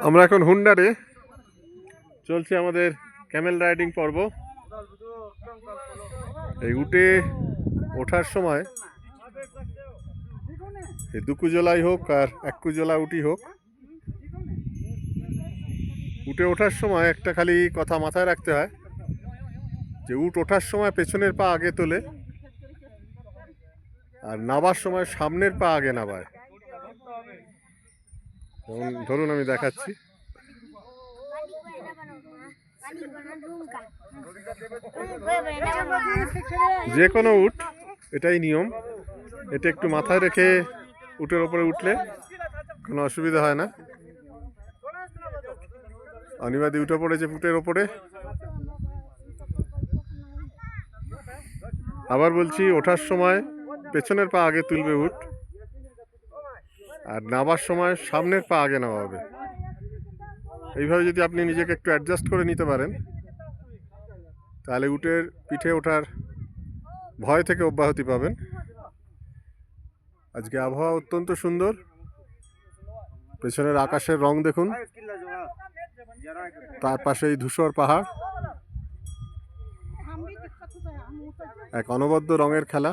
আমরা এখন হুন্ডারে চলছে আমাদের ক্যামেল রাইডিং পর্ব। এই উটে ওঠার সময় এই দুকুজলাই হোক আর এককুজলা উটি হোক, উটে ওঠার সময় একটা খালি কথা মাথায় রাখতে হয় যে উট ওঠার সময় পেছনের পা আগে তোলে আর নাবার সময় সামনের পা আগে নাবায়। ধরুন আমি দেখাচ্ছি। যে কোনো উট এটাই নিয়ম, এটা একটু মাথায় রেখে উটের ওপরে উঠলে কোনো অসুবিধা হয় না। অনিবাদি উঠে পড়েছে উটের ওপরে। আবার বলছি, ওঠার সময় পেছনের পা আগে তুলবে উট আর নাবার সময় সামনের পা আগে নেওয়া হবে। এইভাবে যদি আপনি নিজেকে একটু অ্যাডজাস্ট করে নিতে পারেন তাহলে উটের পিঠে ওঠার ভয় থেকে অব্যাহতি পাবেন। আজকে আবহাওয়া অত্যন্ত সুন্দর, পেছনের আকাশের রং দেখুন, তার পাশেই ধূসর পাহাড়, এক অনবদ্য রঙের খেলা।